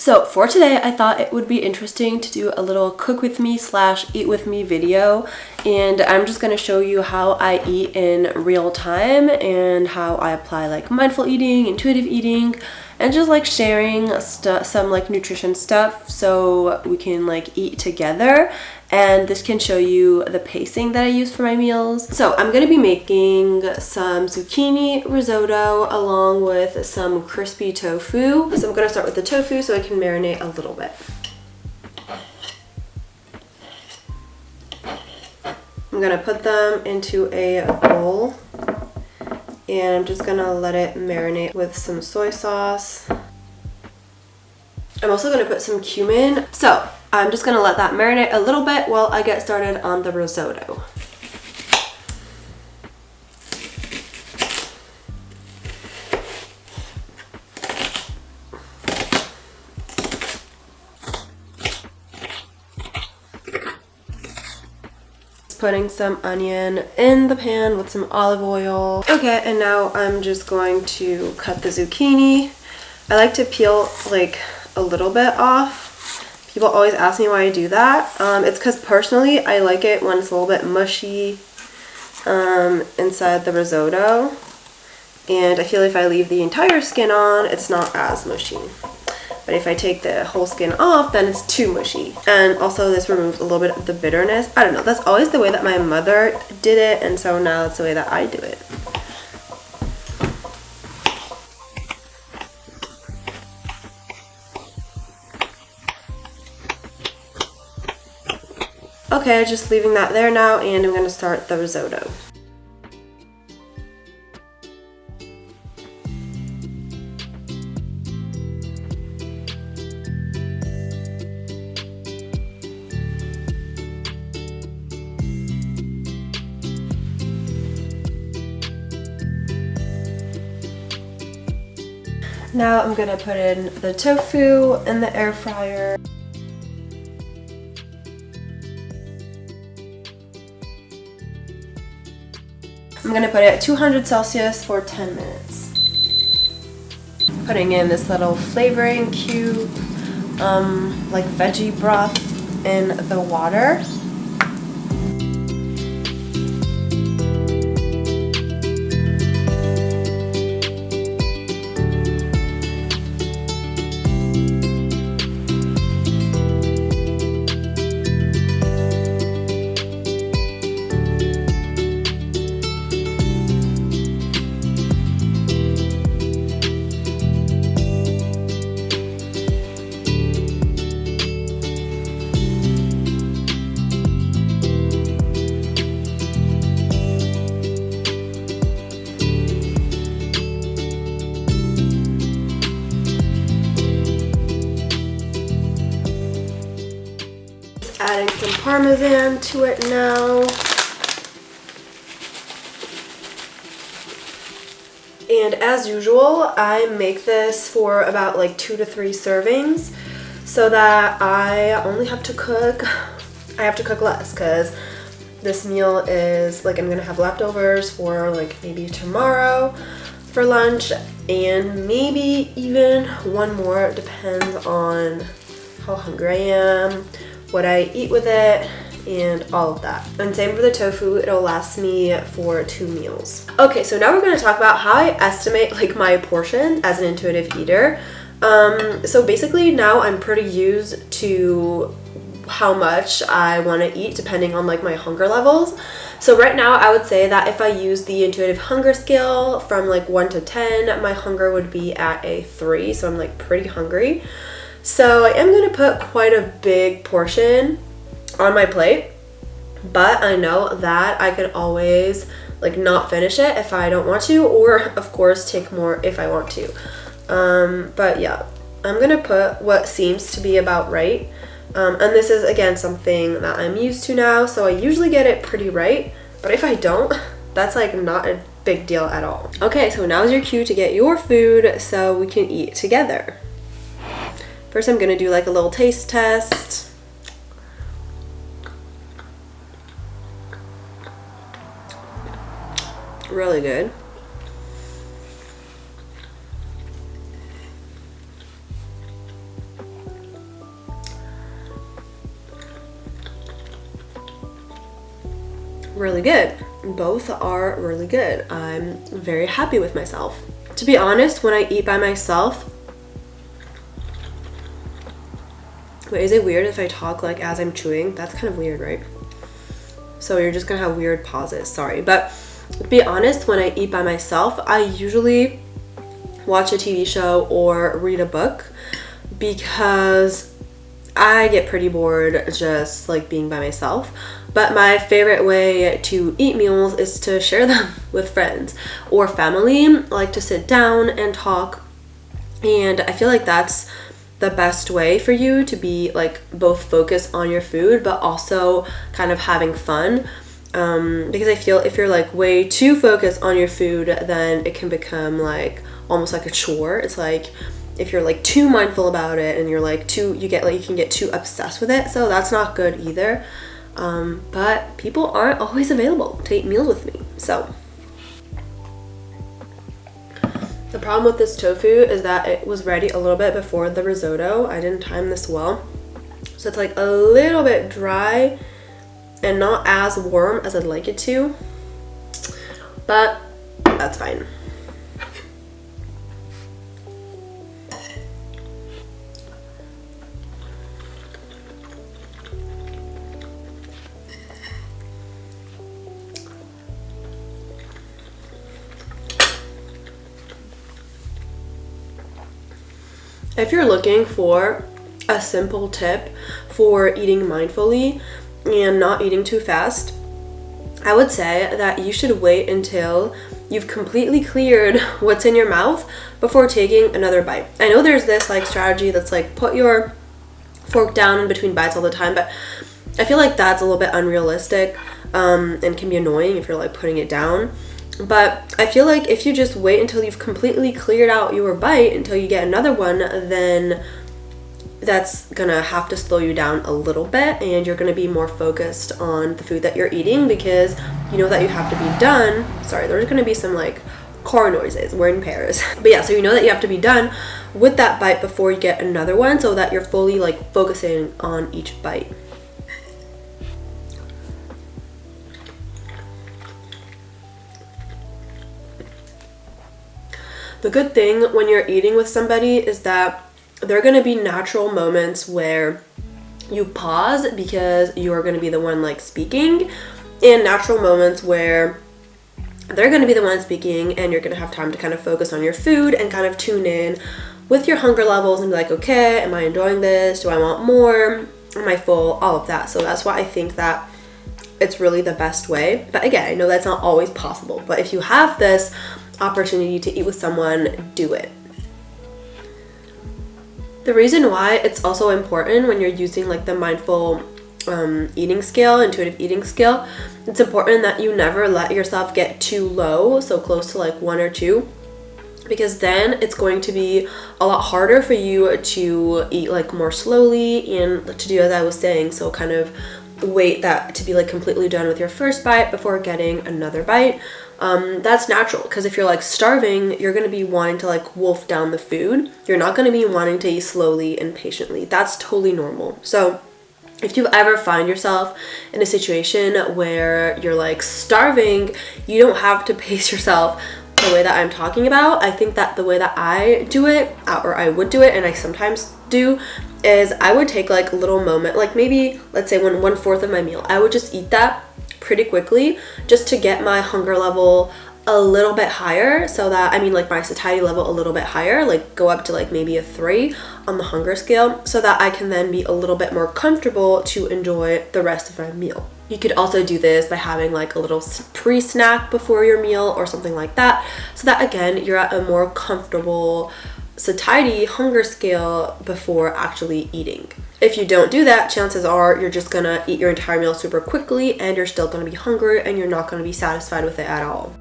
So for today, I thought it would be interesting to do a little cook with me / eat with me video, and I'm just going to show you how I eat in real time and how I apply like mindful eating, intuitive eating, and just like sharing some like nutrition stuff so we can like eat together. And this can show you the pacing that I use for my meals. So I'm going to be making some zucchini risotto along with some crispy tofu. So I'm going to start with the tofu so I can marinate a little bit. I'm going to put them into a bowl and I'm just going to let it marinate with some soy sauce. I'm also going to put some cumin. So I'm just going to let that marinate a little bit while I get started on the risotto. Putting some onion in the pan with some olive oil. Okay, and now I'm just going to cut the zucchini. I like to peel like a little bit off. People always ask me why I do that. It's because personally I like it when it's a little bit mushy inside the risotto, and I feel if I leave the entire skin on, it's not as mushy. But if I take the whole skin off, then it's too mushy. And also this removes a little bit of the bitterness. I don't know, that's always the way that my mother did it, and so now that's the way that I do it. Okay, just leaving that there now, and I'm gonna start the risotto. Now I'm gonna put in the tofu in the air fryer. I'm gonna put it at 200 Celsius for 10 minutes. Putting in this little flavoring cube, like veggie broth in the water. Adding some Parmesan to it now. And as usual, I make this for about like 2 to 3 servings so that I only have to cook, I have to cook less, because this meal is like I'm gonna have leftovers for like maybe tomorrow for lunch, and maybe even one more. It depends on how hungry I am, what I eat with it, and all of that. And same for the tofu, it'll last me for 2 meals. Okay, so now we're gonna talk about how I estimate like my portion as an intuitive eater. So basically now I'm pretty used to how much I wanna eat depending on like my hunger levels. So right now I would say that if I use the intuitive hunger scale from like 1 to 10, my hunger would be at a 3, so I'm like pretty hungry. So I am going to put quite a big portion on my plate, but I know that I can always like not finish it if I don't want to, or of course take more if I want to. But yeah, I'm going to put what seems to be about right. And this is again something that I'm used to now, so I usually get it pretty right, but if I don't, that's like not a big deal at all. Okay, so now is your cue to get your food so we can eat together. First, I'm gonna do like a little taste test. Really good. really good. Both are really good. I'm very happy with myself. To be honest, when I eat by myself, wait, is it weird if I talk like as I'm chewing? That's kind of weird, right? So you're just gonna have weird pauses, sorry. But to be honest, when I eat by myself, I usually watch a TV show or read a book because I get pretty bored just like being by myself. But my favorite way to eat meals is to share them with friends or family. I like to sit down and talk, and I feel like that's the best way for you to be like both focused on your food but also kind of having fun, because I feel if you're like way too focused on your food, then it can become like almost like a chore. It's like if you're like too mindful about it and you're like you can get too obsessed with it, so that's not good either. But people aren't always available to eat meals with me, so the problem with this tofu is that it was ready a little bit before the risotto. I didn't time this well, so it's like a little bit dry and not as warm as I'd like it to, but that's fine. If you're looking for a simple tip for eating mindfully and not eating too fast, I would say that you should wait until you've completely cleared what's in your mouth before taking another bite. I know there's this like strategy that's like put your fork down in between bites all the time, but I feel like that's a little bit unrealistic and can be annoying if you're like putting it down. But I feel like if you just wait until you've completely cleared out your bite until you get another one, then that's gonna have to slow you down a little bit, and you're gonna be more focused on the food that you're eating because you know that you have to be done. Sorry, there's gonna be some like car noises. We're in Paris. But yeah, so you know that you have to be done with that bite before you get another one so that you're fully like focusing on each bite. The good thing when you're eating with somebody is that there are going to be natural moments where you pause because you're going to be the one like speaking, and natural moments where they're going to be the one speaking and you're going to have time to kind of focus on your food and kind of tune in with your hunger levels and be like, okay, am I enjoying this? Do I want more? Am I full? All of that. So that's why I think that it's really the best way. But again, I know that's not always possible, but if you have this opportunity to eat with someone, do it. The reason why it's also important when you're using like the mindful eating scale, intuitive eating scale, it's important that you never let yourself get too low, so close to like 1 or 2, because then it's going to be a lot harder for you to eat like more slowly and to do as I was saying, so kind of wait that to be like completely done with your first bite before getting another bite. That's natural because if you're like starving, you're going to be wanting to like wolf down the food. You're not going to be wanting to eat slowly and patiently. That's totally normal. So if you ever find yourself in a situation where you're like starving, you don't have to pace yourself the way that I'm talking about. I think that the way that I do it, or I would do it, and I sometimes do, is I would take like a little moment, like maybe let's say 1/4 of my meal, I would just eat that pretty quickly just to get my hunger level a little bit higher, so that like my satiety level a little bit higher, like go up to like maybe a 3 on the hunger scale, so that I can then be a little bit more comfortable to enjoy the rest of my meal. You could also do this by having like a little pre-snack before your meal or something like that, so that again you're at a more comfortable satiety hunger scale before actually eating. If you don't do that, chances are you're just gonna eat your entire meal super quickly and you're still gonna be hungry and you're not gonna be satisfied with it at all.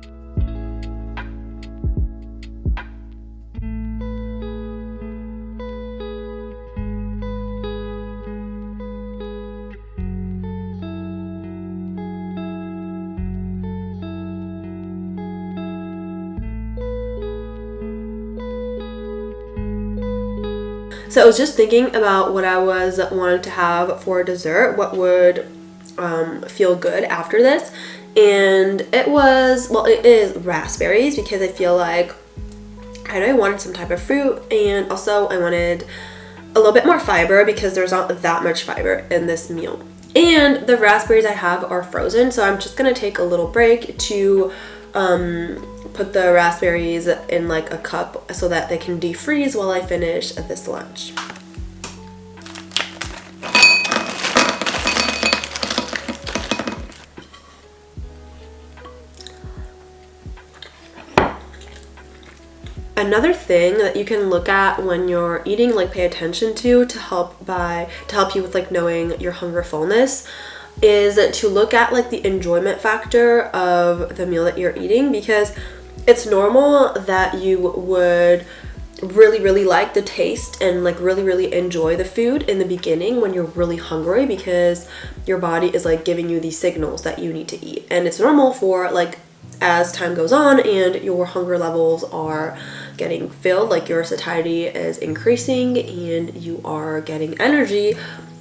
So I was just thinking about what I was wanting to have for dessert, what would feel good after this. And it was, well, it is raspberries because I feel like I wanted some type of fruit, and also I wanted a little bit more fiber because there's not that much fiber in this meal. And the raspberries I have are frozen, so I'm just gonna take a little break to put the raspberries in like a cup so that they can defreeze while I finish this lunch. Another thing that you can look at when you're eating, like pay attention to help you with like knowing your hunger fullness, is to look at like the enjoyment factor of the meal that you're eating, because it's normal that you would really like the taste and like really enjoy the food in the beginning when you're really hungry, because your body is like giving you these signals that you need to eat. And it's normal for like as time goes on and your hunger levels are getting filled, like your satiety is increasing and you are getting energy,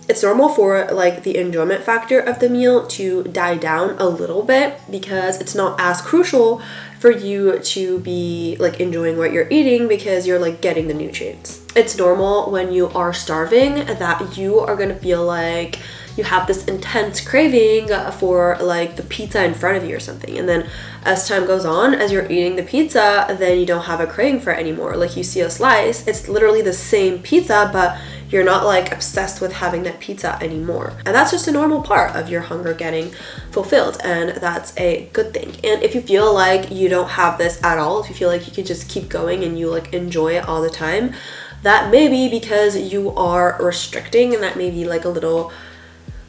it's normal for like the enjoyment factor of the meal to die down a little bit, because it's not as crucial for you to be like enjoying what you're eating because you're like getting the nutrients. It's normal when you are starving that you are gonna feel like you have this intense craving for like the pizza in front of you or something. And then as time goes on, as you're eating the pizza, then you don't have a craving for it anymore. Like you see a slice, it's literally the same pizza, but you're not like obsessed with having that pizza anymore. And that's just a normal part of your hunger getting fulfilled, and that's a good thing. And if you feel like you don't have this at all, if you feel like you could just keep going and you like enjoy it all the time, that may be because you are restricting, and that may be like a little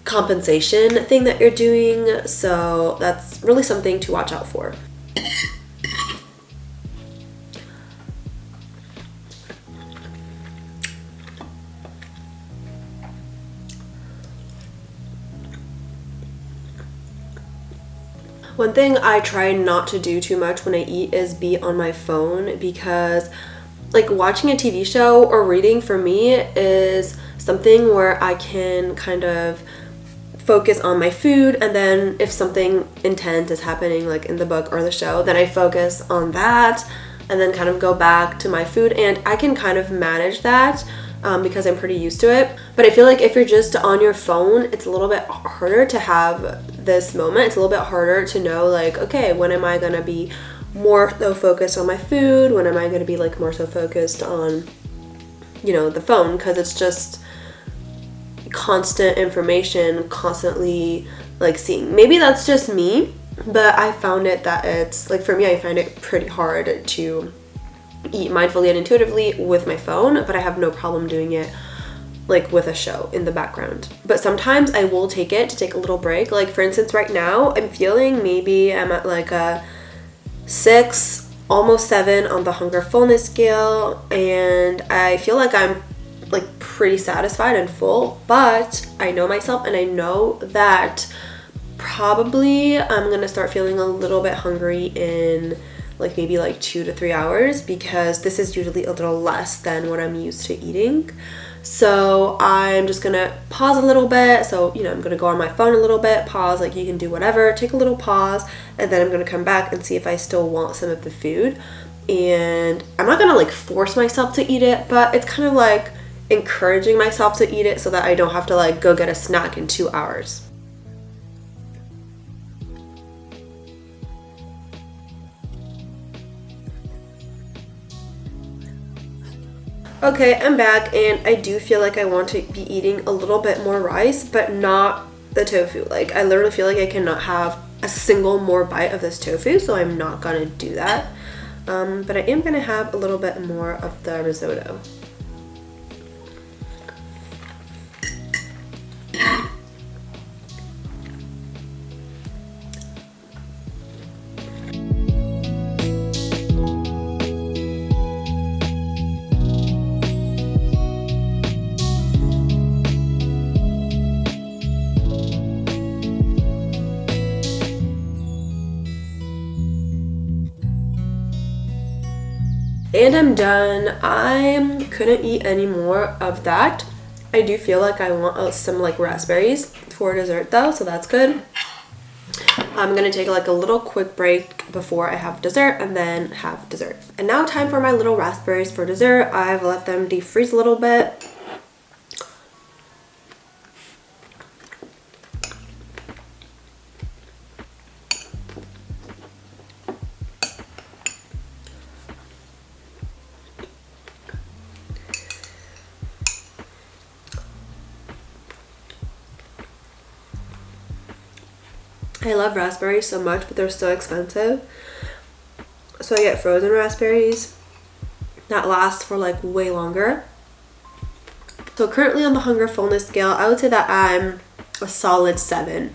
compensation thing that you're doing. So that's really something to watch out for. One thing I try not to do too much when I eat is be on my phone, because like watching a TV show or reading for me is something where I can kind of focus on my food, and then if something intense is happening like in the book or the show, then I focus on that and then kind of go back to my food, and I can kind of manage that because I'm pretty used to it. But I feel like if you're just on your phone, it's a little bit harder to have this moment. It's a little bit harder to know like, okay, when am I gonna be more so focused on my food? When am I gonna be like more so focused on, you know, the phone? Because it's just constant information, constantly like seeing. Maybe that's just me, but I found it that it's like, for me, I find it pretty hard to eat mindfully and intuitively with my phone, but I have no problem doing it like with a show in the background. But sometimes I will take a little break. Like for instance, right now I'm feeling maybe I'm at like a 6, almost 7 on the hunger fullness scale, and I feel like I'm like pretty satisfied and full, but I know myself and I know that probably I'm gonna start feeling a little bit hungry in like maybe like 2 to 3 hours, because this is usually a little less than what I'm used to eating. So I'm just gonna pause a little bit. So, you know, I'm gonna go on my phone a little bit, pause, like you can do whatever, take a little pause, and then I'm gonna come back and see if I still want some of the food. And I'm not gonna like force myself to eat it, but it's kind of like encouraging myself to eat it so that I don't have to like go get a snack in 2 hours. Okay, I'm back, and I do feel like I want to be eating a little bit more rice, but not the tofu. Like I literally feel like I cannot have a single more bite of this tofu, so I'm not gonna do that. But I am gonna have a little bit more of the risotto. And I'm done. I couldn't eat any more of that. I do feel like I want some like raspberries for dessert though, so that's good. I'm gonna take like a little quick break before I have dessert and then have dessert. And now time for my little raspberries for dessert. I've let them defreeze a little bit. I love raspberries so much, but they're so expensive. So I get frozen raspberries that last for like way longer. So currently on the hunger fullness scale, I would say that I'm a solid 7.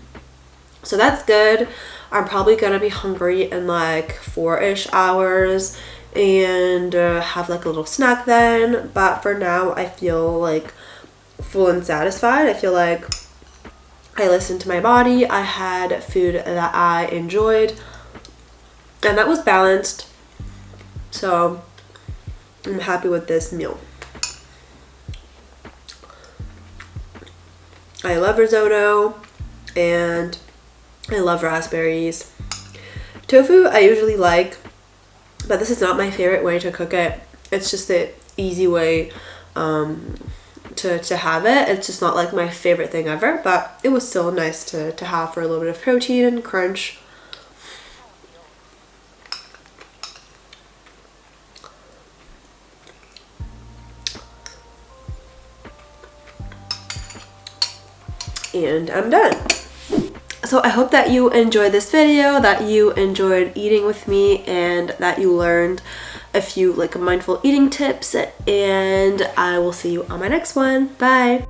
So that's good. I'm probably gonna be hungry in like 4-ish hours and have like a little snack then. But for now, I feel like full and satisfied. I feel like I listened to my body. I had food that I enjoyed and that was balanced. So I'm happy with this meal. I love risotto and I love raspberries. Tofu I usually like, but this is not my favorite way to cook it. It's just the easy way to have it. It's just not like my favorite thing ever, but it was still nice to have for a little bit of protein and crunch. And I'm done. So I hope that you enjoyed this video, that you enjoyed eating with me, and that you learned a few like mindful eating tips, and I will see you on my next one. Bye.